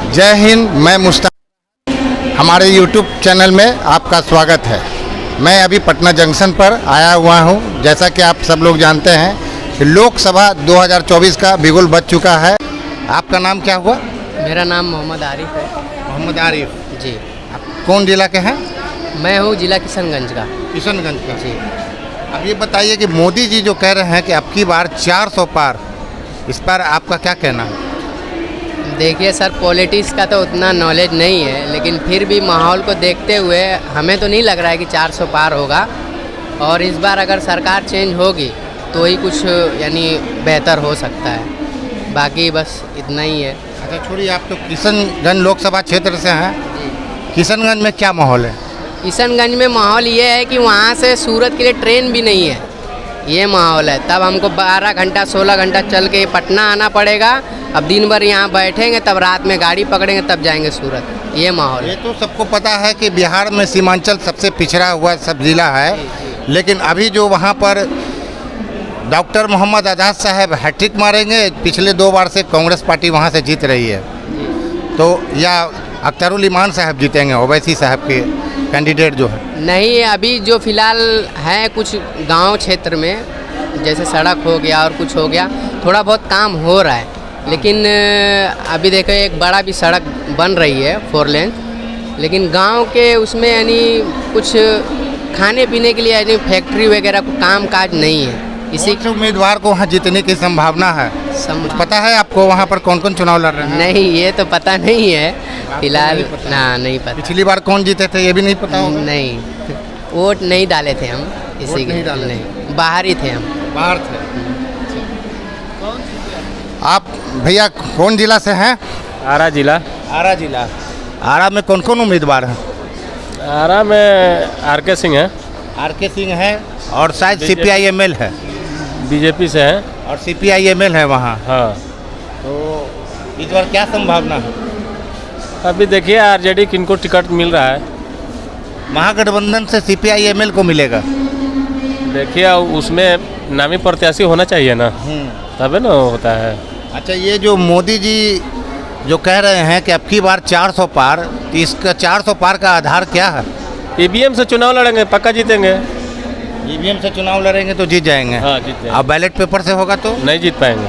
जय हिंद। मैं मुश्ताक, हमारे यूट्यूब चैनल में आपका स्वागत है। मैं अभी पटना जंक्शन पर आया हुआ हूं। जैसा कि आप सब लोग जानते हैं कि लोकसभा 2024 का बिगुल बज चुका है। आपका नाम क्या हुआ? मेरा नाम मोहम्मद आरिफ है। मोहम्मद आरिफ जी। आप कौन जिला के हैं? मैं हूँ जिला किशनगंज का। किशनगंज का। जी। अब ये बताइए कि मोदी जी जो कह रहे हैं कि अब की बार 400 पार, इस पर आपका क्या कहना है? देखिए सर, पॉलिटिक्स का तो उतना नॉलेज नहीं है, लेकिन फिर भी माहौल को देखते हुए हमें तो नहीं लग रहा है कि 400 पार होगा। और इस बार अगर सरकार चेंज होगी तो ही कुछ यानी बेहतर हो सकता है। बाकी बस इतना ही है। अच्छा छोड़िए, आप तो किशनगंज लोकसभा क्षेत्र से हैं। जी। किशनगंज में क्या माहौल है? किशनगंज में माहौल ये है कि वहाँ से सूरत के लिए ट्रेन भी नहीं है, ये माहौल है। तब हमको 12 घंटा 16 घंटा चल के पटना आना पड़ेगा। अब दिन भर यहाँ बैठेंगे, तब रात में गाड़ी पकड़ेंगे, तब जाएंगे सूरत। ये माहौल है। ये तो सबको पता है कि बिहार में सीमांचल सबसे पिछड़ा हुआ सब जिला है, लेकिन अभी जो वहाँ पर डॉक्टर मोहम्मद आज़ाद साहब हैट्रिक मारेंगे। पिछले 2 बार से कांग्रेस पार्टी वहाँ से जीत रही है, तो या अख्तरुल ईमान साहब जीतेंगे, ओवैसी साहब के कैंडिडेट जो है? नहीं, अभी जो फिलहाल है कुछ गांव क्षेत्र में, जैसे सड़क हो गया और कुछ हो गया, थोड़ा बहुत काम हो रहा है। लेकिन अभी देखो एक बड़ा भी सड़क बन रही है 4 लेन, लेकिन गांव के उसमें यानी कुछ खाने पीने के लिए यानी फैक्ट्री वगैरह को काम काज नहीं है। इसी उम्मीदवार को वहाँ जीतने की संभावना है? कुछ पता है आपको वहाँ पर कौन कौन चुनाव लड़ रहे हैं? नहीं, ये तो पता नहीं है फिलहाल। ना, नहीं पता। पिछली बार कौन जीते थे ये भी नहीं पता होगा? नहीं, वोट नहीं डाले थे हम इसी के। नहीं, बाहर ही थे हम। बाहर थे। आप भैया कौन जिला से हैं? आरा जिला। आरा जिला। आरा में कौन कौन उम्मीदवार हैं? आरा में आर.के. सिंह है। आर.के. सिंह है और शायद CPI-ML है। बीजेपी से है और CPI-ML है वहाँ। हाँ। तो इस बार क्या संभावना है? अभी देखिए आरजेडी किनको टिकट मिल रहा है। महागठबंधन से CPI-ML को मिलेगा। देखिए उसमें नामी प्रत्याशी होना चाहिए ना, तभी ना होता है। अच्छा, ये जो मोदी जी जो कह रहे हैं कि अब की बार 400 पार, तो इसका 400 पार का आधार क्या है? EVM से चुनाव लड़ेंगे, पक्का जीतेंगे। EVM से चुनाव लड़ेंगे तो जीत जाएंगे। हाँ, जीत जाएंगे। अब बैलेट पेपर से होगा तो नहीं जीत पाएंगे।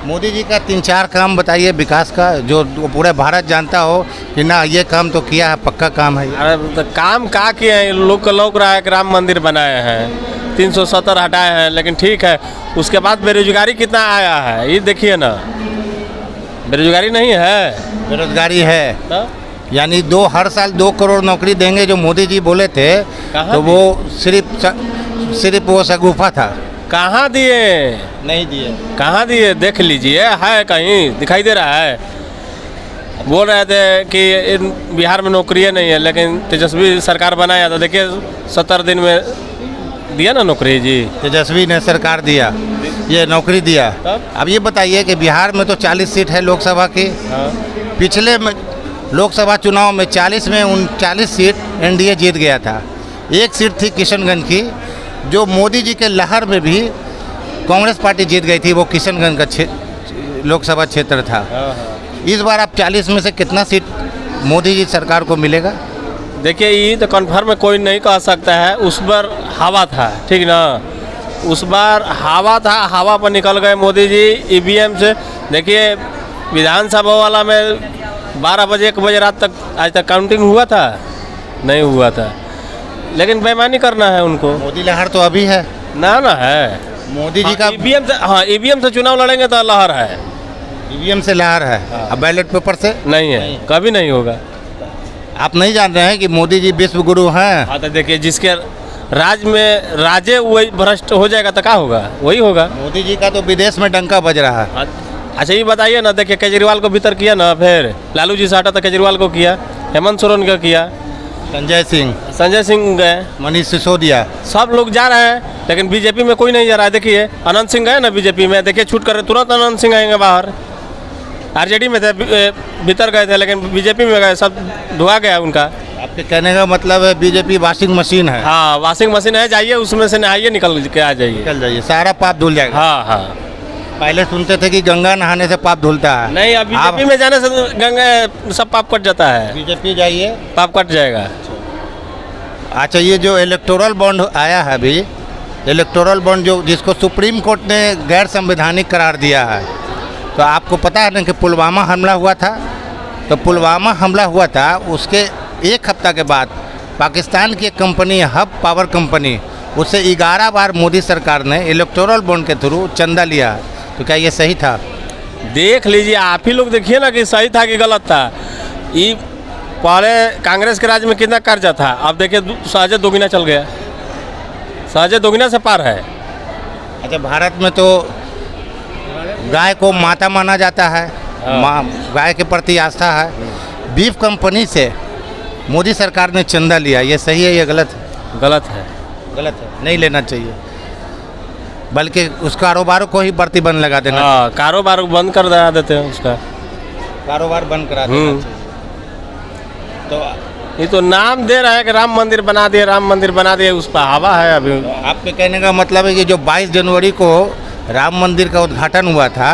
मोदी जी का 3-4 काम बताइए विकास का, जो पूरे भारत जानता हो कि ना ये काम तो किया है, पक्का काम है। अरे तो काम का किए हैं, लोग को लौक रहा है कि राम मंदिर बनाए हैं, 370 हटाए हैं, लेकिन ठीक है। उसके बाद बेरोजगारी कितना आया है ये देखिए ना। बेरोजगारी नहीं है? बेरोजगारी है तो? यानी हर साल 2 करोड़ नौकरी देंगे जो मोदी जी बोले थे, तो वो सिर्फ वो शगुफा था। कहाँ दिए? नहीं दिए। कहाँ दिए? देख लीजिए, है कहीं दिखाई दे रहा है? बोल रहे थे कि बिहार में नौकरियाँ नहीं है, लेकिन तेजस्वी सरकार बनाया तो देखिए 70 दिन में दिया ना नौकरी। जी, तेजस्वी ने सरकार दिया, ये नौकरी दिया। अब ये बताइए कि बिहार में तो 40 सीट है लोकसभा की। हाँ। पिछले लोकसभा चुनाव में 40 में 39 सीट NDA जीत गया था। 1 सीट थी किशनगंज की, जो मोदी जी के लहर में भी कांग्रेस पार्टी जीत गई थी। वो किशनगंज का लोकसभा क्षेत्र था। इस बार आप 40 में से कितना सीट मोदी जी सरकार को मिलेगा? देखिए ये तो कन्फर्म कोई नहीं कह सकता है। उस बार हवा था, ठीक ना? उस बार हवा था, हवा पर निकल गए मोदी जी EVM से। देखिए विधानसभा वाला में 12 बजे 1 बजे रात तक आज तक काउंटिंग हुआ था? नहीं हुआ था, लेकिन बेईमानी करना है उनको। मोदी लहर तो अभी है ना है मोदी जी का। EVM से, हाँ, EVM से चुनाव लड़ेंगे तो लहर है। EVM से लहर है। अब बैलेट पेपर से नहीं है, कभी नहीं होगा। आप नहीं जान रहे हैं कि मोदी जी विश्व गुरु हैं? हाँ, तो देखिए जिसके राज में राजे वही भ्रष्ट हो जाएगा तो क्या होगा? वही होगा। मोदी जी का तो विदेश में डंका बज रहा है। अच्छा ये बताइए ना, देखिए केजरीवाल को भीतर किया ना, फिर लालू जी से हटा तो केजरीवाल को किया, हेमंत सोरेन को किया, संजय सिंह गए, मनीष सिसोदिया, सब लोग जा रहे हैं, लेकिन बीजेपी में कोई नहीं जा रहा है। देखिए अनंत सिंह गए ना बीजेपी में, देखिए छूट कर तुरंत अनंत सिंह आएंगे बाहर। आरजेडी में थे, भीतर गए थे, लेकिन बीजेपी में गए, सब धुआ गया उनका। आपके कहने का मतलब है बीजेपी वॉशिंग मशीन है? हाँ, वॉशिंग मशीन है, जाइए उसमें से नहाइए, निकल के आ जाइए, निकल जाइए, सारा पाप धुल जाएगा। हाँ हाँ। पहले सुनते थे कि गंगा नहाने से पाप धुलता है। नहीं, अब बीजेपी में जाने से गंगा सब पाप कट जाता है। बीजेपी जाइए पाप कट जाएगा। अच्छा, ये जो इलेक्टोरल बॉन्ड आया है अभी, इलेक्टोरल बॉन्ड जो जिसको सुप्रीम कोर्ट ने गैर संवैधानिक करार दिया है, तो आपको पता है ना कि पुलवामा हमला हुआ था। तो पुलवामा हमला हुआ था, उसके एक हफ्ता के बाद पाकिस्तान की एक कंपनी हब पावर कंपनी, उससे 11 बार मोदी सरकार ने इलेक्टोरल बॉन्ड के थ्रू चंदा लिया। तो क्या ये सही था? देख लीजिए, आप ही लोग देखिए ना कि सही था कि गलत था। ये पहले कांग्रेस के राज्य में कितना कर्जा था, अब देखिए सहजे दोगुना चल गया, सहजे दोगुना से पार है। अच्छा, भारत में तो गाय को माता माना जाता है, गाय के प्रति आस्था है। बीफ कंपनी से मोदी सरकार ने चंदा लिया, ये सही है या गलत है? गलत है। गलत है, नहीं लेना चाहिए, बल्कि उस कारोबार को ही प्रतिबंध लगा देना। हाँ, कारोबार बंद कर देते हैं, उसका कारोबार बंद करा देना चाहिए। तो ये तो नाम दे रहा है कि राम मंदिर बना दिए, राम मंदिर बना दिए, उस पर हवा है अभी। आपके कहने का मतलब है कि जो 22 जनवरी को राम मंदिर का उद्घाटन हुआ था,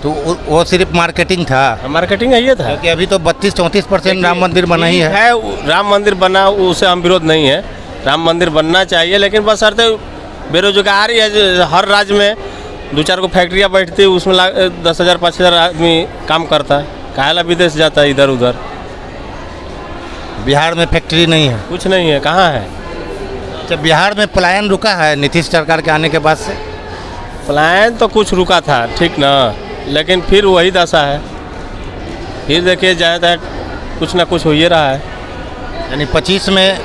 तो वो सिर्फ मार्केटिंग था। मार्केटिंग है, ये था। क्योंकि अभी तो 32-34% राम मंदिर बना ही है। राम मंदिर बना, उसे हम विरोध नहीं है, राम मंदिर बनना चाहिए, लेकिन बशर्ते बेरोजगारी है। हर राज्य में 2-4 को फैक्ट्रियाँ बैठती है, उसमें 10,000 5,000 आदमी काम करता है, काहेला विदेश जाता है इधर उधर। बिहार में फैक्ट्री नहीं है, कुछ नहीं है, कहाँ है? जब बिहार में पलायन रुका है नीतीश सरकार के आने के बाद से। पलायन तो कुछ रुका था, ठीक ना, लेकिन फिर वही दशा है। फिर देखिए जाए कुछ ना कुछ हो ही रहा है। यानी 25 में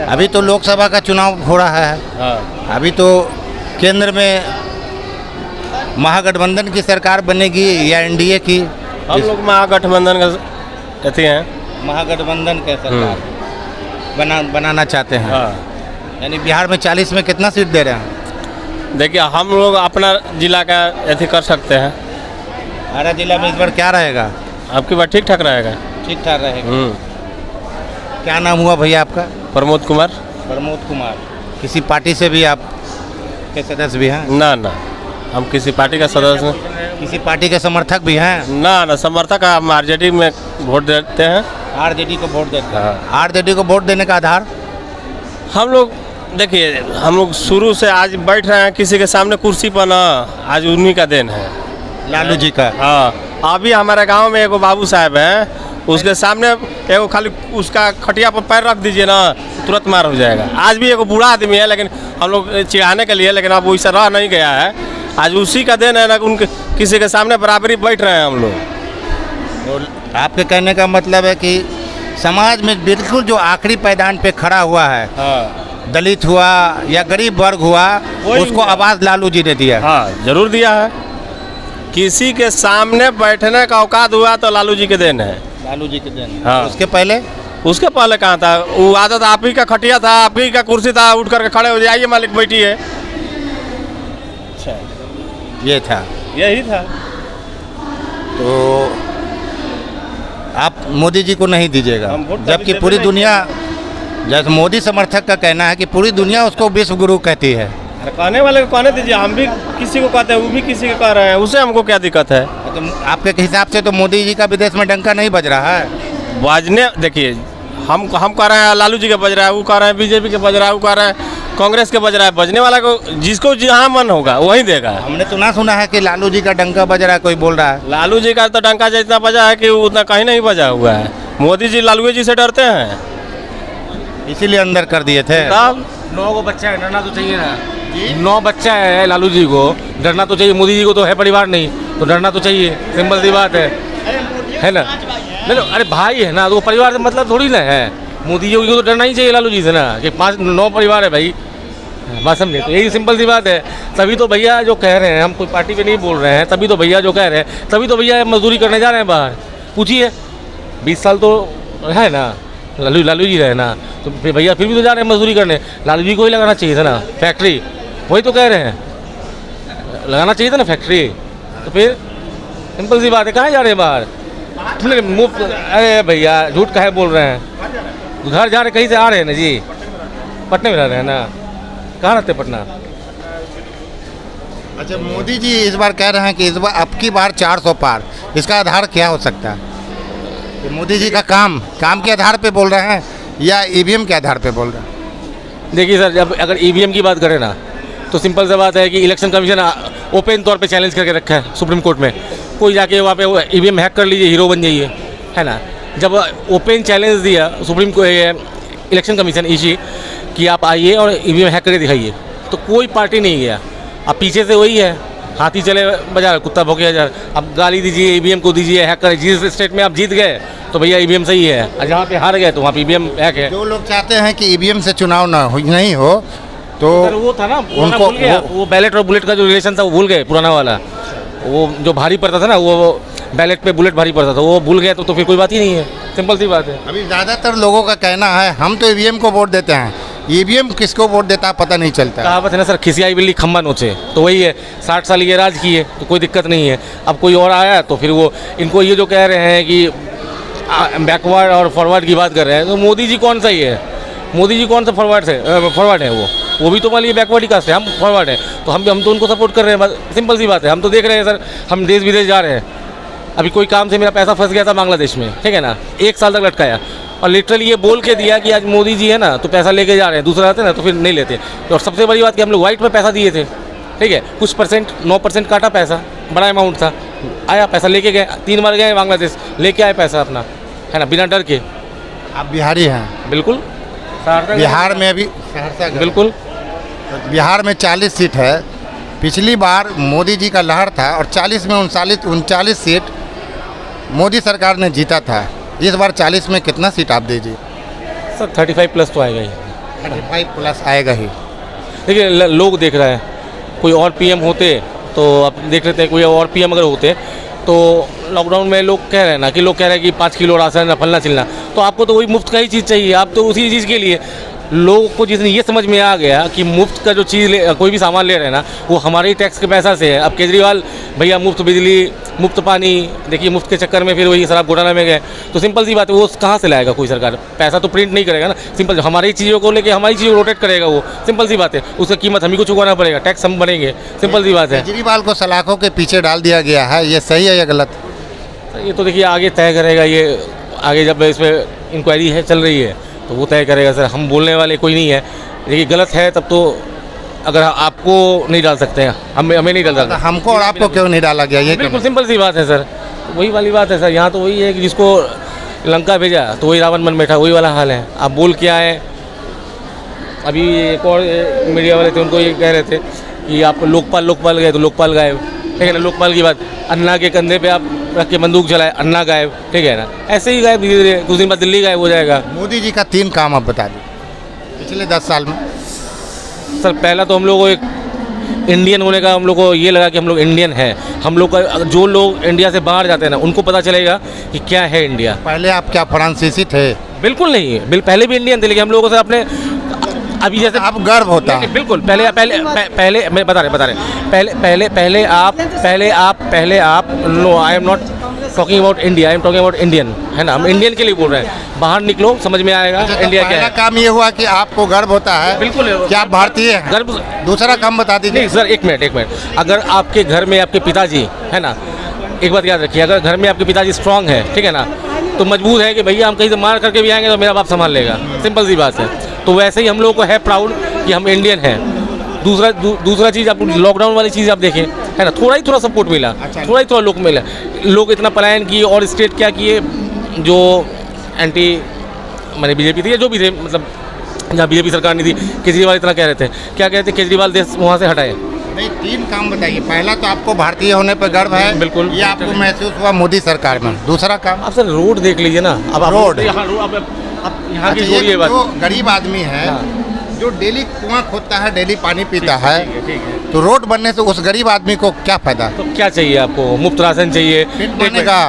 अभी तो लोकसभा का चुनाव हो रहा है। हाँ, अभी तो केंद्र में महागठबंधन की सरकार बनेगी या एनडीए की? हम लोग महागठबंधन का कहते हैं, महागठबंधन के सरकार बनाना चाहते हैं। हाँ। यानी बिहार में 40 में कितना सीट दे रहे हैं? देखिए, हम लोग अपना जिला का अथी कर सकते हैं। आरा जिला में इस बार क्या रहेगा? आपकी बात ठीक ठाक रहेगा। ठीक ठाक रहेगा। क्या नाम हुआ भैया आपका? प्रमोद कुमार। प्रमोद कुमार। किसी पार्टी से भी आप के सदस्य भी हैं? ना ना, हम किसी पार्टी का सदस्य। किसी पार्टी के समर्थक भी हैं? ना ना, समर्थक हम आरजेडी में वोट देते हैं। आरजेडी को वोट देते हैं? हाँ। आरजेडी को वोट देने का आधार? हम लोग देखिए, हम लोग शुरू से आज बैठ रहे हैं किसी के सामने कुर्सी पर ना, आज उन्हीं का देन है, लालू जी का। हाँ, अभी हमारे गांव में एगो बाबू साहब हैं, उसके सामने एगो खाली उसका खटिया पर पैर रख दीजिए ना, तुरंत मार हो जाएगा। आज भी एगो बूढ़ा आदमी है, लेकिन हम लोग चिढ़ाने के लिए, लेकिन अब वैसा रह नहीं गया है। आज उसी का देन है ना, उनके किसी के सामने बराबरी बैठ रहे हैं हम लोग। तो आपके कहने का मतलब है कि समाज में बिल्कुल जो आखिरी पैदान पे खड़ा हुआ है, हाँ, दलित हुआ या गरीब वर्ग हुआ, उसको आवाज़ लालू जी ने दिया। हाँ, जरूर दिया है। किसी के सामने बैठने का औकात हुआ तो लालू जी के देन है। लालू जी के देन। हाँ। उसके पहले? उसके पहले कहाँ था? वो आदत आप ही का खटिया था, आप ही का कुर्सी था, उठ करके खड़े हो जाइए मालिक बैठिए। अच्छा, ये था, यही था। तो आप मोदी जी को नहीं दीजिएगा, हम वोट जबकि देते पूरी नहीं। दुनिया, जैसे मोदी समर्थक का कहना है कि पूरी दुनिया उसको विश्व गुरु कहती है। अरे कहने वाले को कहने दीजिए, हम भी किसी को कहते हैं, वो भी किसी को कह रहे हैं, उससे हमको क्या दिक्कत है? तो आपके हिसाब से तो मोदी जी का विदेश में डंका नहीं बज रहा है? बजने देखिए, हम कह रहे हैं लालू जी के बज रहा है, वो कह रहे हैं बीजेपी के बज रहा है, वो कह रहे हैं कांग्रेस के बज रहा है। बजने वाला को जिसको जहाँ मन होगा वही देगा। हमने तो ना सुना है कि लालू जी का डंका बज रहा है, कोई बोल रहा है। लालू जी का तो डंका जितना बजा है कि उतना कहीं नहीं बजा हुआ है। मोदी जी लालू जी से डरते हैं, इसीलिए अंदर कर दिए थे। तब 9 बच्चा है, डरना तो चाहिए ना। 9 बच्चा है लालू जी को, डरना तो चाहिए। मोदी जी को तो है परिवार नहीं, तो डरना तो चाहिए, सिंपल सी बात है ना। नहीं, अरे भाई है ना, तो परिवार से मतलब थोड़ी ना है। मोदी जी को तो डरना ही चाहिए लालू जी से ना, कि 5-9 परिवार है भाई, बात समझे। तो यही सिंपल सी बात है। तभी तो भैया जो कह रहे हैं, हम कोई पार्टी पे नहीं बोल रहे हैं, तभी तो भैया जो कह रहे हैं, तभी तो भैया मजदूरी करने जा रहे हैं बाहर। पूछिए, 20 साल तो है ना लालू जी रहे ना, तो फिर भैया फिर भी तो जा रहे हैं मजदूरी करने। लालू जी को ही लगाना चाहिए था ना फैक्ट्री, वही तो कह रहे हैं, लगाना चाहिए था ना फैक्ट्री। तो फिर सिंपल सी बात है, कहाँ जा रहे हैं बाहर? मुफ्त? अरे भैया झूठ काहे बोल रहे हैं? घर जा रहे, कहीं से आ रहे हैं ना जी, पटना में रह रहे हैं ना। कहाँ रहते हैं? पटना। अच्छा, मोदी जी इस बार कह रहे हैं कि इस बार अब की बार 400 पार, इसका आधार क्या हो सकता है? कि मोदी जी का काम के आधार पे बोल रहे हैं या ईवीएम के आधार पे बोल रहे हैं? देखिए सर, जब अगर ईवीएम की बात करें ना, तो सिंपल सी बात है कि इलेक्शन कमीशन ओपन तौर पे चैलेंज करके रखा है सुप्रीम कोर्ट में। कोई जाके वहाँ पे ईवीएम हैक कर लीजिए, हीरो बन जाइए, है ना। जब ओपन चैलेंज दिया सुप्रीम को इलेक्शन कमीशन ईसी कि आप आइए और ईवीएम हैक करके दिखाइए, तो कोई पार्टी नहीं गया। अब पीछे से वही है, हाथी चले बाजार कुत्ता भौंके हजार। अब गाली दीजिए, ईवीएम को दीजिए हैक करें। जिस स्टेट में आप जीत गए तो भैया ईवीएम सही है, और जहाँ पे हार गए तो वहाँ पे ईवीएम हैक है। जो लोग चाहते हैं कि ईवीएम से चुनाव नहीं हो तो सर वो था ना, उनको भूल गया, वो बैलेट और बुलेट का जो रिलेशन था वो भूल गए, पुराना वाला। वो जो भारी पड़ता था ना, वो बैलेट पे बुलेट भारी पड़ता था, वो भूल गया तो फिर कोई बात ही नहीं है। सिंपल सी बात है। अभी ज़्यादातर लोगों का कहना है हम तो ईवीएम को वोट देते हैं, ईवीएम किसको वोट देता है पता नहीं चलता। कहावत है ना सर, खिसियाई बिल्ली खम्बा नोचे, तो वही है। 60 साल ये राज किए तो कोई दिक्कत नहीं है। अब कोई और आया तो फिर वो इनको ये जो कह रहे हैं कि बैकवर्ड और फॉरवर्ड की बात कर रहे हैं, तो मोदी जी कौन सा ही है? मोदी जी कौन सा फॉरवर्ड है? वो भी तो मान लीजिए बैकवर्ड ही कास्ट है, हम फॉरवर्ड है, तो हम तो उनको सपोर्ट कर रहे हैं। सिंपल सी बात है। हम तो देख रहे हैं सर, हम देश विदेश जा रहे हैं। अभी कोई काम से मेरा पैसा फंस गया था बांग्लादेश में, ठीक है ना, 1 साल तक लटकाया, और लिटरली ये बोल के दिया कि आज मोदी जी है ना तो पैसा लेके जा रहे हैं, दूसरा आते ना तो फिर नहीं लेते। और सबसे बड़ी बात कि हम लोग वाइट में पैसा दिए थे, ठीक है, कुछ परसेंट 9% काटा पैसा, बड़ा अमाउंट था, आया पैसा लेके गए। 3 बार गए बांग्लादेश, लेके आए पैसा अपना, है ना, बिना डर के। आप बिहारी हैं? बिल्कुल। बिहार में अभी सहरसा बिल्कुल। बिहार में 40 सीट है। पिछली बार मोदी जी का लहर था और 40 में 39 सीट मोदी सरकार ने जीता था। इस बार 40 में कितना सीट आप दीजिए? सर 35 प्लस तो आएगा ही। 35 प्लस आएगा ही। देखिए लोग देख रहे हैं, कोई और पीएम होते तो अब देख लेते हैं, कोई और पीएम अगर होते तो लॉकडाउन में लोग कह रहे हैं ना कि लोग कह रहे हैं कि 5 किलो राशन फलना चिलना, तो आपको तो वही मुफ्त का ही चीज़ चाहिए। आप तो उसी चीज़ के लिए लोगों को जितनी ये समझ में आ गया कि मुफ्त का जो चीज़ कोई भी सामान ले रहे हैं ना वो हमारे ही टैक्स के पैसा से है। अब केजरीवाल भैया मुफ्त बिजली, मुफ्त पानी, देखिए मुफ्त के चक्कर में फिर वही शराब घोटाला में गए। तो सिंपल सी बात है, वो कहाँ से लाएगा कोई सरकार? पैसा तो प्रिंट नहीं करेगा ना। सिंपल हमारी चीज़ों को लेके हमारी चीज़ों को रोटेट करेगा वो। सिंपल सी बात है, उसकी कीमत हम ही को चुकाना पड़ेगा, टैक्स हम बनेंगे। सिंपल सी बात है। केजरीवाल को सलाखों के पीछे डाल दिया गया है, ये सही है या गलत? ये तो देखिए आगे तय करेगा, ये आगे जब इस पर इंक्वायरी है चल रही है तो वो तय करेगा सर। हम बोलने वाले कोई नहीं है। देखिए गलत है तब तो अगर आपको नहीं डाल सकते हैं, हमें नहीं डाल सकते। हमको और आपको क्यों नहीं डाला गया? ये बिल्कुल सिंपल सी बात है सर, वही वाली बात है सर। यहाँ तो वही है कि जिसको लंका भेजा तो वही रावण बन बैठा, वही वाला हाल है। आप बोल के आए, अभी एक और मीडिया वाले थे उनको ये कह रहे थे कि आप लोकपाल गए तो लोकपाल गायब, ठीक है ना। लोकपाल की बात, अन्ना के कंधे पे आप रख के बंदूक चलाए, अन्ना गायब, ठीक है ना। ऐसे ही गायब धीरे धीरे, कुछ दिन बाद दिल्ली गायब हो जाएगा। मोदी जी का 3 काम आप बता दीजिए पिछले 10 साल में। सर पहला तो हम लोग को एक इंडियन होने का हम लोग को ये लगा कि हम लोग इंडियन हैं। हम लोग का जो लोग इंडिया से बाहर जाते हैं ना उनको पता चलेगा कि क्या है इंडिया। पहले आप क्या फ्रांसीसी थे? बिल्कुल नहीं, पहले भी इंडियन थे, लेकिन हम लोगों से अपने अभी जैसे आप गर्व होता है। बिल्कुल पहले मैं बता रहे पहले आप no, I am not talking about India, I am talking about Indian, है ना। हम इंडियन के लिए बोल रहे हैं। बाहर निकलो समझ में आएगा इंडिया क्या है। काम ये हुआ कि आपको गर्व होता है? बिल्कुल क्या आप भारतीय हैं? गर्व। दूसरा काम बता दीजिए। नहीं सर, एक मिनट। अगर आपके घर में आपके पिताजी, है ना, एक बात याद रखिए, अगर घर में आपके पिताजी स्ट्रांग है, ठीक है ना, तो मजबूर है कि भैया हम कहीं से मार करके भी आएंगे तो मेरा बाप संभाल लेगा। सिंपल सी बात है। तो वैसे ही हम लोगों को है प्राउड कि हम इंडियन हैं। दूसरा चीज़, आप लॉकडाउन वाली चीज़ आप देखें, है ना, थोड़ा सपोर्ट मिला, थोड़ा लोग मिला। लोग इतना पलायन किए और स्टेट क्या किए जो एंटी मैंने बीजेपी थी या जो भी थे, मतलब जहाँ बीजेपी सरकार नहीं थी, केजरीवाल इतना कह रहे थे, क्या कहते थे, केजरीवाल देश वहाँ से हटाए। नहीं, 3 काम बताइए। पहला तो आपको भारतीय होने पर गर्व है, बिल्कुल। ये आपको महसूस हुआ मोदी सरकार में। दूसरा काम, आप सर रोड देख लीजिए ना। अब रोड यहाँ की अच्छा, जोड़िए ये बात। जो गरीब आदमी है जो डेली कुआं खोदता है, डेली पानी पीता है, ठीक है। तो रोड बनने से उस गरीब आदमी को क्या फायदा? तो क्या चाहिए आपको? मुफ्त राशन चाहिए? पेट भरने का?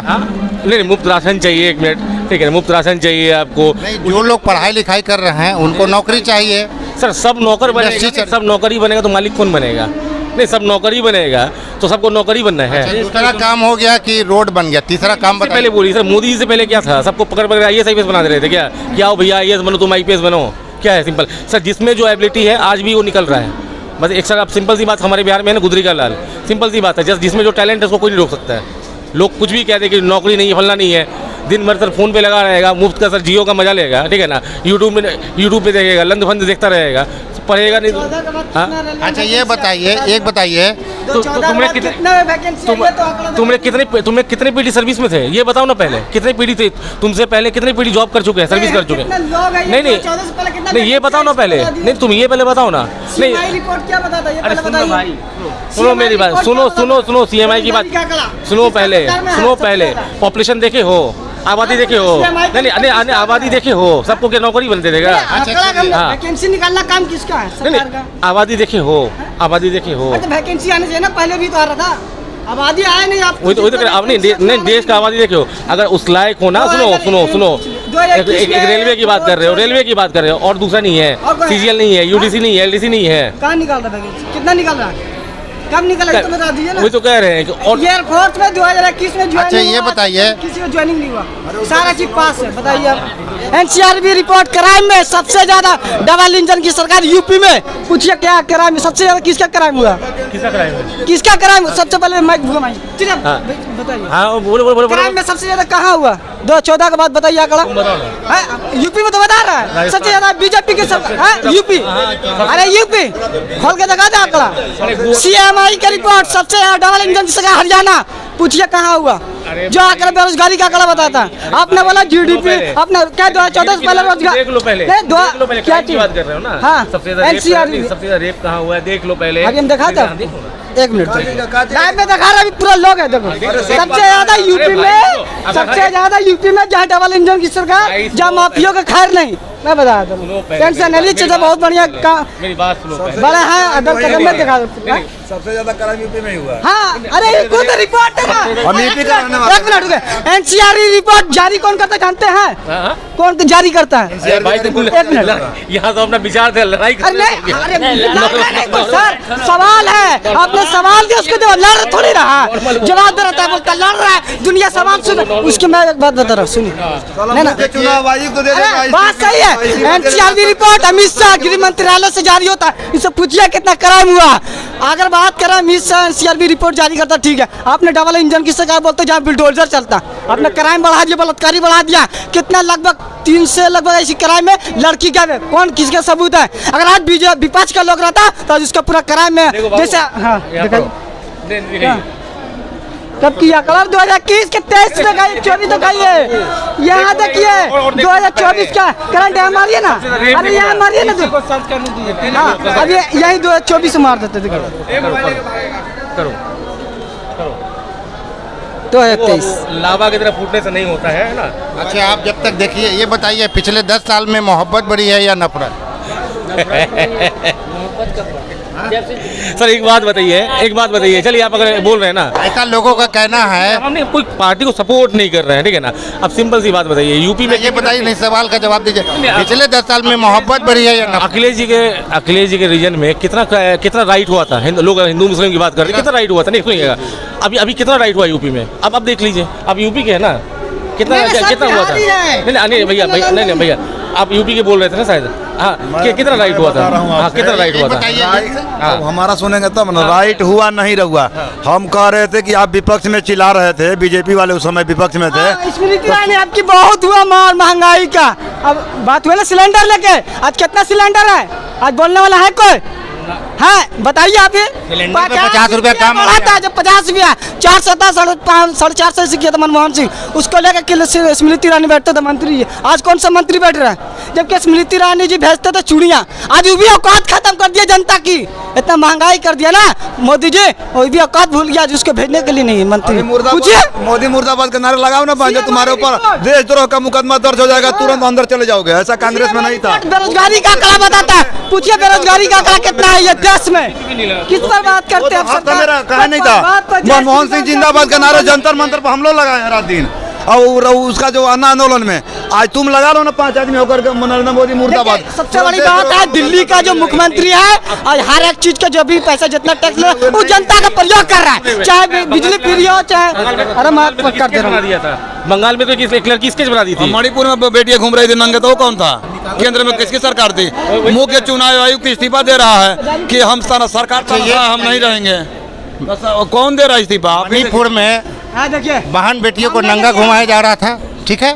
नहीं, मुफ्त राशन चाहिए। एक मिनट, ठीक है, मुफ्त राशन चाहिए आपको। नहीं, जो लोग पढ़ाई लिखाई कर रहे हैं उनको नौकरी चाहिए। सर सब नौकर बनेगा, सब नौकरी बनेगा तो मालिक कौन बनेगा? नहीं, सब नौकरी बनेगा तो सबको नौकरी बनना है। अच्छा, दूसरा काम हो गया कि रोड बन गया। तीसरा काम बताइए। पहले बोलिए सर, मोदी जी से पहले क्या था? सबको पकड़ IAS बना दे रहे थे क्या आओ भैया IAS बनो, तुम IPS बनो, क्या है? सिंपल सर, जिसमें जो एबिलिटी है आज भी वो निकल रहा है। बस एक सर, अब सिंपल सी बात हमारे बिहार में है ना, गुदरी का लाल, सिंपल सी बात है, जस्ट जिसमें जो टैलेंट है उसको कोई नहीं रोक सकता है। लोग कुछ भी कहते हैं कि नौकरी नहीं है, फलना नहीं है, दिन भर सर फ़ोन पे लगा रहेगा, मुफ्त का सर जियो का मजा लेगा, ठीक है ना, यूट्यूब पे देखेगा, लंद फंद देखता रहेगा, पढ़ेगा नहीं। हाँ, अच्छा ये बताइए, एक बताइए, तुमने कितने पीढ़ी सर्विस में थे, ये बताओ ना पहले, कितने पीढ़ी थे तुमसे पहले, कितने पीढ़ी जॉब कर चुके हैं, सर्विस कर चुके हैं? नहीं ये बताओ ना पहले, नहीं तुम ये पहले बताओ ना। नहीं रिपोर्ट क्या बताता है, अरे सुनो भाई, सुनो मेरी बात, सुनो CMI की बात सुनो पहले, पॉपुलेशन देखे हो, आबादी देखे हो, नहीं आबादी देखे हो, सबको क्या नौकरी बनते देगा? वैकेंसी निकालना काम किसका है, सरकार का। आबादी देखे हो, वैकेंसी आने चाहिए ना, पहले भी तो आ रहा था, आबादी आया नहीं। आप वही तो आप नहीं देश का आबादी देखे हो, अगर उस लायक हो ना, सुनो एक रेलवे की बात कर रहे हो, और दूसरा नहीं है, CGL नहीं है, UDC नहीं है, LDC नहीं है। कहाँ निकाल रहा वैकेंसी, कितना निकाल रहा है, कब निकला तो बता दीजिए ना। वही तो कह रहे हैं कि और एयरफोर्स में 2021 में अच्छा ये बताइए, किसी को ज्वाइनिंग नहीं हुआ, सारा चीज पास है। बताइए आप, NCRB रिपोर्ट क्राइम में सबसे ज्यादा डबल इंजन की सरकार यूपी में, पूछिए क्या क्राइम में सबसे ज्यादा किसका क्राइम हुआ, किसका क्राइम सबसे पहले माइक बताइए। हाँ बोलो क्राइम में सबसे ज्यादा कहाँ हुआ, 2014 के बाद बताइए आंकड़ा। यूपी में तो बता रहा है सबसे ज्यादा बीजेपी के सब, यूपी, अरे यूपी खोल के दिखा दे आंकड़ा। CMI का रिपोर्ट सबसे ज्यादा डबल इंजन की सरकार हरियाणा, पूछिए कहाँ हुआ, जो आंकड़ा बेरोजगारी का आंकड़ा बताता है। आपने बोला GDP, आपने क्या 2014 से पहले रोजगार, देख लो पहले, क्या बात कर रहे हो ना। हाँ, सबसे ज्यादा रेप कहाँ हुआ है, देख लो पहले। अभी हम दिखा था, एक मिनट लाइव में दिखा रहा, अभी पूरा लोग है, देखो सबसे ज्यादा यूपी में जहाँ डबल इंजन की सरकार, जहाँ माफियों का खैर नहीं, मैं बता दूँ, टेंशन नहीं लीजिए, बहुत बढ़िया मेरी बात सुनो, बड़े हैं अदर कदम में दिखा दो। सबसे ज्यादा क्राइम यूपी में ही हुआ। हाँ, अरे ये तो रिपोर्ट है ना, हम यूपी का रहने वाले। एक मिनट रुके, NCRB रिपोर्ट जारी कौन करता जानते हैं, कौन जारी करता है? भाई तुम एक मिनट, यहाँ तो अपना विचार थे, लड़ाई सर सवाल है, आपने सवाल दिया उसको लड़ थोड़ी रहा, जवाब दे रहा था, बोलता लड़ रहा है, दुनिया सवाल सुन, उसकी मैं एक बात बता रहा हूँ, सुनिए, चुनाव आयोग तो दे देगा। बात सही है। NCRB रिपोर्ट अमित शाह गृह मंत्रालय से जारी होता है, इसे पूछिए कितना क्राइम हुआ। अगर बात करें अमित शाह NCRB रिपोर्ट जारी करता, ठीक है, आपने डबल इंजन की सरकार बोलते जहाँ बुलडोजर चलता, आपने क्राइम बढ़ा दिया, बलात्कारी बढ़ा दिया, कितना लगभग 3 से लगभग ऐसी क्राइम में लड़की का कौन किसका सबूत है? अगर आज विपक्ष का लोग रहता तो उसका पूरा क्राइम में जैसे, हाँ कब किया कलर 2021 के 23 दिखाइए, 24 दिखाइए, यहाँ देखिए 2024 का करंट है, मारिए ना, अरे यहाँ मारिए ना, हाँ अब यही 2024 मार देते, करो 2023 लावा की तरह फूटने से नहीं होता है ना। अच्छा आप जब तक देखिए, ये बताइए पिछले 10 साल में मोहब्बत बढ़ी है या नफरत? सर एक बात बताइए, चलिए आप अगर बोल रहे हैं ना, ऐसा लोगों का कहना है, हमने कोई पार्टी को सपोर्ट नहीं कर रहे हैं, ठीक है ना। अब सिंपल सी बात बताइए, यूपी में ये बताइए, नहीं सवाल का जवाब दीजिए, पिछले 10 साल में मोहब्बत बढ़ी है या नफरत? अखिलेश जी के रीजन में कितना राइट हुआ था, लोग हिंदू मुस्लिम की बात करते हैं, कितना राइट हुआ था, नहीं सुनिएगा, अभी कितना राइट हुआ यूपी में, अब देख लीजिए, अब यूपी के है ना, कितना हुआ था, नहीं भैया आप यूपी के बोल रहे थे ना शायद, हाँ कितना राइट हुआ था, हाँ कितना राइट हुआ था? अब हमारा सुनेंगे तब ना, राइट हुआ नहीं हुआ। हम कह रहे थे कि आप विपक्ष में चिल्ला रहे थे, बीजेपी वाले उस समय विपक्ष में थे। स्मृति ईरानी आपकी बहुत हुआ मार महंगाई का, अब बात हुआ ना सिलेंडर लेके, आज कितना सिलेंडर है, आज बोलने वाला है कोई? है बताइए आप, ये सिलेंडर पे 50 रुपया कम बढ़ाता है, जब 50 रुपया 400 450 से किया था मनमोहन सिंह, उसको लेकर स्मृति ईरानी बैठते थे मंत्री, आज कौन सा मंत्री बैठ रहा है? जबकि स्मृति ईरानी जी भेजते थे चूड़ियाँ, आज वो भी औकात खत्म कर दिया जनता की, इतना महंगाई कर दिया ना मोदी जी, वो भी औकात भूल गया जिसको भेजने के लिए नहीं मंत्री। पूछिए मोदी मुर्दाबाद का नारा लगाओ ना, जो तुम्हारे ऊपर देशद्रोह का मुकदमा दर्ज हो जाएगा, तुरंत अंदर चले जाओगे, ऐसा कांग्रेस में नहीं था। बेरोजगारी का आंकड़ा बताता है, पूछिए बेरोजगारी का आंकड़ा कितना है ये देश में, किस पर बात करते हैं? मेरा कहा नहीं था, मनमोहन सिंह जिंदाबाद का नारा जंतर मंतर पर हम लोग लगाए हैं रात दिन, और उसका जो अन्ना आंदोलन में आज तुम लगा लो ना 5 आदमी होकर के नरेंद्र मोदी मुर्दाबाद। सबसे बड़ी बात है, दिल्ली का जो मुख्यमंत्री है और हर एक चीज का जो भी पैसा जितना टैक्स ले वो जनता का प्रयोग कर रहा है, चाहे बिजली फ्री हो, चाहे अरे मैं कर दे रहा हूँ, बंगाल में तो एक लड़की स्केच बना दी थी। मणिपुर में बेटियां घूम रही थी नंगे, तो वो कौन था? केंद्र में किसकी सरकार थी? मुख्य चुनाव आयुक्त इस्तीफा दे रहा है कि हम सरकार हम नहीं रहेंगे। कौन दे रहा है इस्तीफा? मणिपुर में देखिए बहन बेटियों को नंगा घुमाया जा रहा था, ठीक है,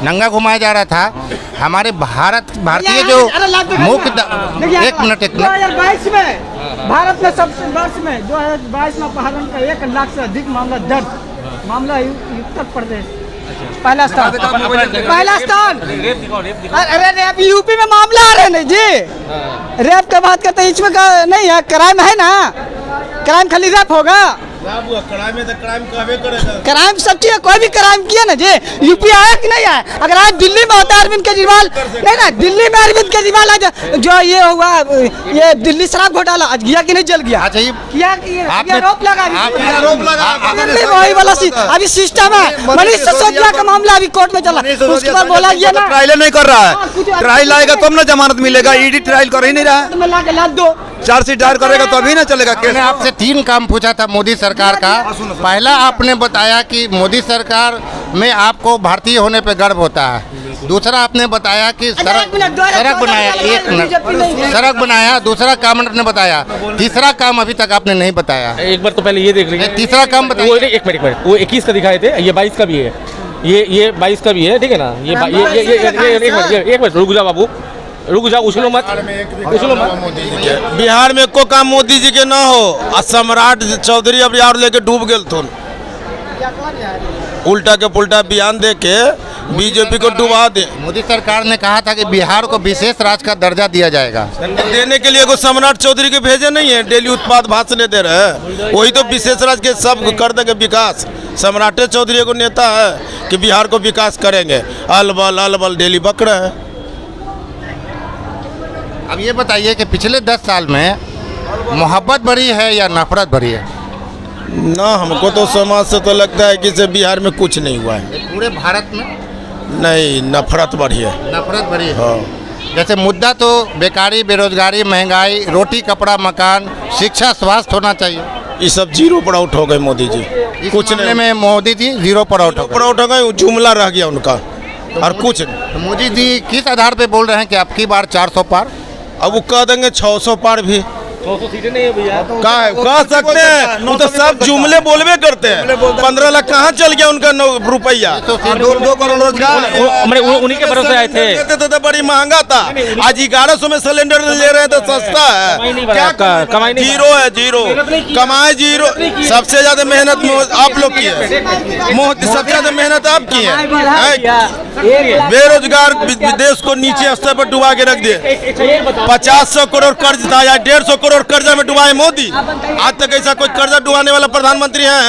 नंगा घुमाया जा रहा था। हमारे भारतीय जो मुख्य 2022 में भारत में सबसे वर्ष में 2022 में अपहरण का 1 लाख से अधिक मामला दर्ज, मामला उत्तर प्रदेश पहला स्थान। अरे रेप यूपी में मामला आ रहे हैं जी, रेप के बात करते इसमें नहीं है, क्राइम है ना, क्राइम खाली रेप होगा? क्राइम सब चीज, कोई भी क्राइम किया ना जी, यूपी आया कि नहीं आया? अगर आज दिल्ली में होता अरविंद केजरीवाल, नहीं ना, दिल्ली में अरविंद केजरीवाल आज जो ये हुआ, ये दिल्ली शराब घोटाला आज गया कि नहीं, जल गया? अच्छा, किया आरोप लगा, दिल्ली वही वाला अभी सिस्टम है। मनीष सिसोदिया का मामला अभी कोर्ट में चला, उसके बाद बोला गया ना ट्रायल नहीं कर रहा है, ट्रायल आएगा तब ना जमानत मिलेगा। ईडी ट्रायल कर ही नहीं रहा है, लाद दो, चार्जशीट दायर करेगा तो अभी ना चलेगा। मैंने आपसे 3 काम पूछा था मोदी सरकार का। पहला आपने बताया कि मोदी सरकार में आपको भारतीय होने पे गर्व होता है। दूसरा आपने बताया कि सड़क बनाया, 1 मिनट, सड़क बनाया। दूसरा काम आपने बताया, तीसरा काम अभी तक आपने नहीं बताया। एक बार तो पहले ये देख लीजिए, तीसरा काम बताइए। एक मिनट, वो 21 का दिखाए थे, ये 22 का भी है, ये 22 का भी है, ठीक है ना? एक मिनट रुक जाओ बाबू, रुक जाओ, उछलो मत, उछलो मत। बिहार में एको काम मोदी जी के ना हो, आ सम्राट चौधरी अब यार लेके डूब गए थुन, उल्टा के पुल्टा बयान दे के बीजेपी को डुबा दे। मोदी सरकार ने कहा था कि बिहार को विशेष राज्य का दर्जा दिया जाएगा। देने के लिए को सम्राट चौधरी के भेजे नहीं है, डेली उत्पाद भाषण दे रहे हैं, वही तो विशेष राज्य के सब कर देंगे विकास। सम्राट चौधरी को नेता है कि बिहार को विकास करेंगे, अलबल डेली बक रहे हैं। अब ये बताइए कि पिछले 10 साल में मोहब्बत बढ़ी है या नफरत बढ़ी है? ना, हमको तो समाज से तो लगता है कि इसे बिहार में कुछ नहीं हुआ है। पूरे भारत में नहीं, नफरत बढ़ी है। नफरत बढ़ी है। हाँ। जैसे मुद्दा तो बेकारी, बेरोजगारी, महंगाई, रोटी, कपड़ा, मकान, शिक्षा, स्वास्थ्य होना चाहिए। ये सब जीरो पर आउट हो गए मोदी जी। कुछ नहीं में मोदी जी जीरो पर आउट हो गए, जुमला रह गया उनका, और कुछ नहीं। तो मोदी जी किस आधार पे बोल रहे हैं कि आपकी बार 400 पार? अब वो कह देंगे 600 पार भी 200 सीटें नहीं है भैया, कह सकते हैं। वो तो सब जुमले बोलबे करते हैं। 15 लाख कहाँ चल गया उनका रुपया? 2 करोड़ रोजगार उन्हीं के भरोसे आए थे। देते तो बड़ी महंगा था, आज 1100 में सिलेंडर ले रहे हैं तो सस्ता है। क्या कमाई नहीं, जीरो है, जीरो कमाए, जीरो। सबसे ज्यादा मेहनत आप लोग की है, मोदी सबसे ज्यादा मेहनत आप की है। बेरोजगार देश को नीचे स्तर पर डुबा के रख दिए। 50 करोड़ कर्ज था या 150 करोड़ कर्जा में डुबाए मोदी। आज तक ऐसा कोई कर्जा डुबाने वाला प्रधानमंत्री है?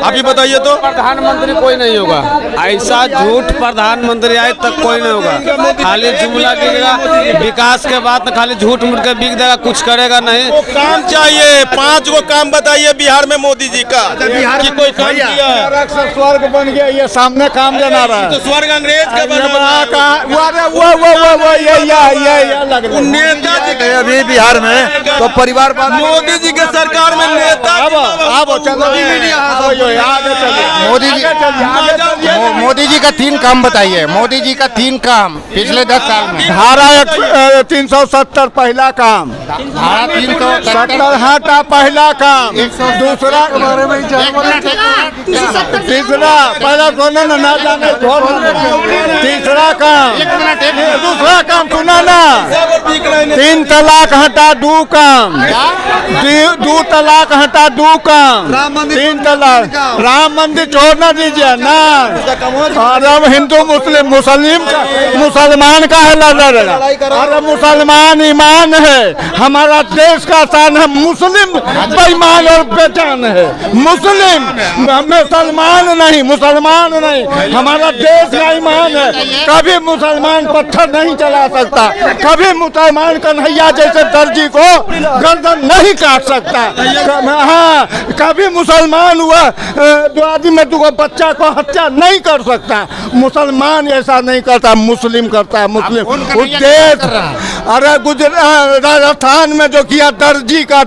अभी बताइए तो। प्रधानमंत्री कोई नहीं होगा, ऐसा झूठ प्रधानमंत्री आज तक कोई नहीं होगा। खाली जुमला गिरेगा, विकास के बाद खाली झूठ मूठ के बिक देगा, कुछ करेगा नहीं। वो काम चाहिए, 5 गो काम बताइए बिहार में मोदी जी का कि कोई काम किया है। स्वर्ग बन गया, ये सामने काम जना रहा है। तो स्वर्ग अंग्रेज का बना नेता अभी बिहार में तो परिवार मोदी जी के सरकार में नेता। मोदी जी का 3 काम बताइए। मोदी जी का 3 काम पिछले 10 साल में। धारा 370 पहला काम, धारा 370 हटा पहला काम। दूसरा तीसरा पहला सुना ना जाने, तीसरा काम, दूसरा काम सुना ना, 3 तलाक हटा 2 काम, 2 तलाक हटा 2 काम, 3 तलाक। राम मंदिर छोड़ना दीजिए ना, और अब हिंदू मुसलमान का है लड़, और मुसलमान ईमान है, हमारा देश का शान है। मुस्लिम बेईमान और बेजान है, मुस्लिम मुसलमान नहीं, मुसलमान नहीं, हमारा देश का ईमान है। कभी मुसलमान पत्थर नहीं चला सकता, कभी मुसलमान कन्हैया जैसे दर्जी को गर्दन नहीं काट सकता। हाँ, कभी मुसलमान हुआ 2 आदमी में 2 बच्चा को हत्या नहीं कर सकता। मुसलमान ऐसा नहीं करता, मुस्लिम करता है। मुस्लिम अरे राजस्थान में जो किया दर्जी का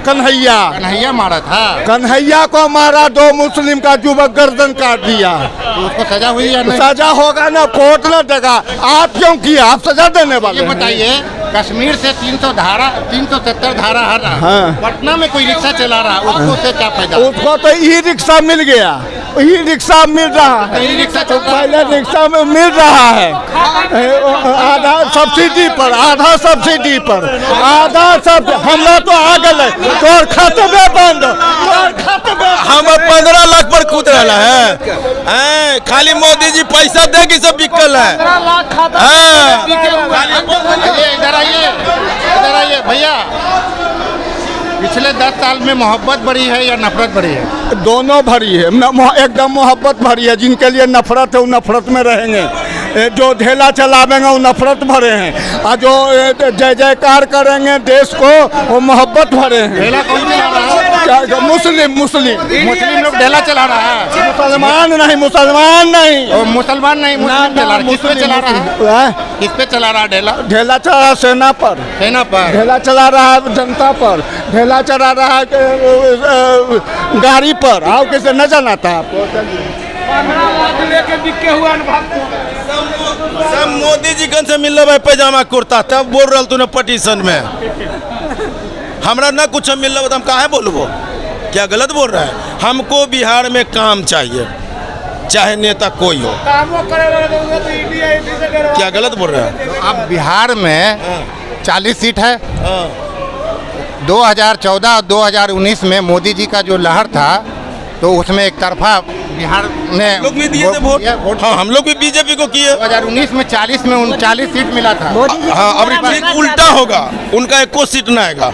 कन्हैया कन्हैया मारा था, कन्हैया को मारा, 2 मुस्लिम का युवक गर्दन काट दिया। तो उसको सजा हुई या नहीं? सजा होगा ना, कोर्ट ना देगा। आप क्यों किया? आप सजा देने वाले ये हैं। बताइए, कश्मीर से 370 धारा हटा, हाँ। पटना में कोई रिक्शा चला रहा, उसको से क्या फायदा? उसको तो ई रिक्शा मिल गया, ई रिक्शा मिल रहा है, ई रिक्शा तो पहले रिक्शा में मिल रहा है आधा सब्सिडी पर, आधा सब्सिडी पर, आधा सब। हमरा तो आ गए तोर खतबे बंद, तोर खतबे। हम 15 लाख पर कूद रहा है, खाली मोदी जी पैसा दे कि सब बिकल है। इधर आइए भैया, पिछले 10 साल में मोहब्बत बढ़ी है या नफरत बढ़ी है? दोनों भरी है, एकदम मोहब्बत भरी है। जिनके लिए नफरत है वो नफरत में रहेंगे, जो ढेला चलावेंगे वो नफरत भरे हैं, और जो जय जयकार करेंगे देश को वो मोहब्बत भरे हैं। ढेला कौन चला रहा है? मुस्लिम लोग ढेला चला रहा है, मुसलमान नहीं, मुसलमान नहीं, और मुसलमान नहीं, मुस्लिम चला रहा है। किस पे चला रहा है? किस पे चला रहा है ढेला? ढेला चला रहा सेना पर, सेना पर। ढेला चला रहा है जनता पर, ढेला चला रहा है गाड़ी पर। आओ कैसे न जनाता आपको? सब मोदी जी कन से मिल रहा पैजामा कुर्ता, तब बोल रहा तूने पटिशन में हमरा ना कुछ मिल रहा, तो हम काहे बोलबो? क्या गलत बोल रहा है? हमको बिहार में काम चाहिए, चाहे नेता कोई हो। क्या गलत बोल रहा है? अब बिहार में 40 सीट है। 2014 और 2019 में मोदी जी का जो लहर था, तो उसमें एक तरफा बिहार ने लोग भी दिए थे वोट। हाँ, हम लोग भी बीजेपी को किए। 2019 में 40 में 39 सीट मिला था। हाँ, अब ठीक उल्टा होगा, उनका एक को सीट ना आएगा,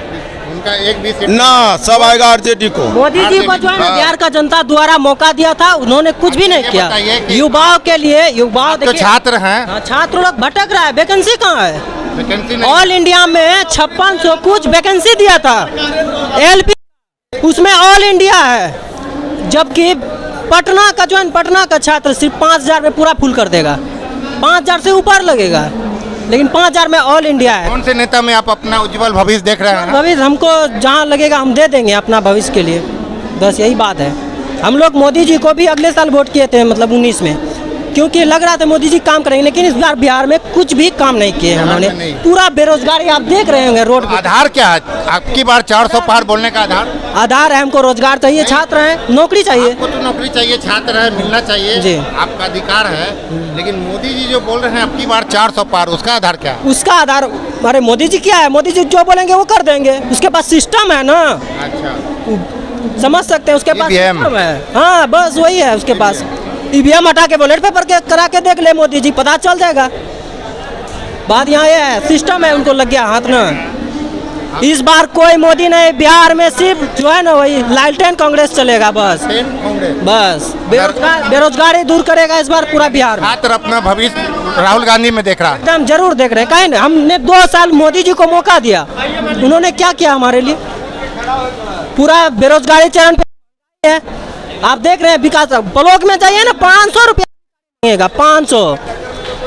उनका एक भी सीट ना, सब आएगा आरजेडी को। मोदी जी को जो है ना बिहार का जनता द्वारा मौका दिया था, उन्होंने कुछ भी नहीं किया। बताइए कि युवाओं के लिए, युवा तो छात्र हैं, हाँ, छात्र लोग भटक रहा है, वैकेंसी कहाँ है? वैकेंसी नहीं। ऑल इंडिया में 5600 कुछ वैकेंसी दिया था, एलपी उसमें ऑल इंडिया है, जबकि पटना का जो है, पटना का छात्र सिर्फ 5000 में पूरा फुल कर देगा, 5000 से ऊपर लगेगा, लेकिन 5000 में ऑल इंडिया है। कौन से नेता में आप अपना उज्जवल भविष्य देख रहे हैं? भविष्य हमको जहाँ लगेगा हम दे देंगे अपना भविष्य के लिए, बस यही बात है। हम लोग मोदी जी को भी अगले साल वोट किए थे, मतलब 19 में, क्योंकि लग रहा था मोदी जी काम करेंगे, लेकिन इस बार बिहार में कुछ भी काम नहीं किए उन्होंने। पूरा बेरोजगारी आप देख रहे होंगे रोड पे। आधार क्या है आपकी बार 400 पार बोलने का आधार? आधार है, हमको रोजगार चाहिए, छात्र हैं, नौकरी चाहिए। आपको तो नौकरी चाहिए, छात्र है, मिलना चाहिए जी, आपका अधिकार है। लेकिन मोदी जी जो बोल रहे हैं आपकी बार 400 पार, उसका आधार क्या है? उसका आधार, अरे मोदी जी क्या है, मोदी जी जो बोलेंगे वो कर देंगे, उसके पास सिस्टम है ना। अच्छा, समझ सकते हैं, उसके पास EVM सिस्टम है। हाँ, बस वही है उसके पास। ईवीएम हटा के बैलेट पेपर के करा के देख ले मोदी जी, पता चल जाएगा। बात यहाँ ये है, सिस्टम है, उनको लग गया हाथ ना। इस बार कोई मोदी नहीं, बिहार में सिर्फ जो है ना वही लालटेन कांग्रेस चलेगा, बस बस। बेरोजगारी दूर करेगा इस बार पूरा बिहार में। छात्र अपना भविष्य राहुल गांधी में देख रहा है। एकदम जरूर देख रहे हैं, कहीं ना, हमने 2 साल मोदी जी को मौका दिया, उन्होंने क्या किया हमारे लिए? पूरा बेरोजगारी चरण पे है, आप देख रहे हैं। विकास ब्लॉक में जाइए ना, 500 रुपया 500,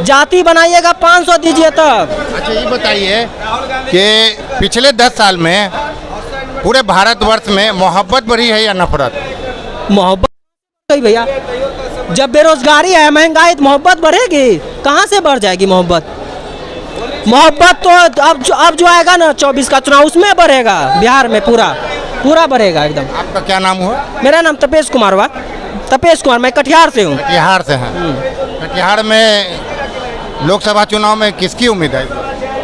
जाति बनाइएगा 500 दीजिए तब। अच्छा, ये बताइए कि पिछले 10 साल में पूरे भारतवर्ष में मोहब्बत बढ़ी है या नफरत? मोहब्बत भैया, जब बेरोजगारी है, महंगाई, तो मोहब्बत बढ़ेगी कहाँ से? बढ़ जाएगी मोहब्बत। मोहब्बत तो अब जो आएगा ना 24 का चुनाव, उसमें बढ़ेगा बिहार में, पूरा बढ़ेगा एकदम। आपका क्या नाम हुआ? मेरा नाम तपेश कुमार हुआ, तपेश कुमार, मैं कटिहार से हूँ। कटिहार से हैं। कटिहार में लोकसभा चुनाव में किसकी उम्मीद है?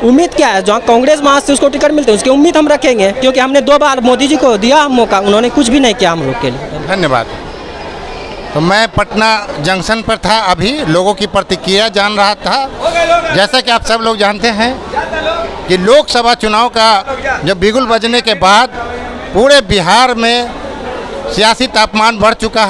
उम्मीद क्या है, जहाँ कांग्रेस महाराष्ट्र से उसको टिकट मिलते हैं उसकी उम्मीद हम रखेंगे, क्योंकि हमने 2 बार मोदी जी को दिया मौका, उन्होंने कुछ भी नहीं किया हम लोग के लिए। धन्यवाद। तो मैं पटना जंक्शन पर था, अभी लोगों की प्रतिक्रिया जान रहा था। जैसा कि आप सब लोग जानते हैं कि लोकसभा चुनाव का जब बिगुल बजने के बाद पूरे बिहार में सियासी तापमान बढ़ चुका है।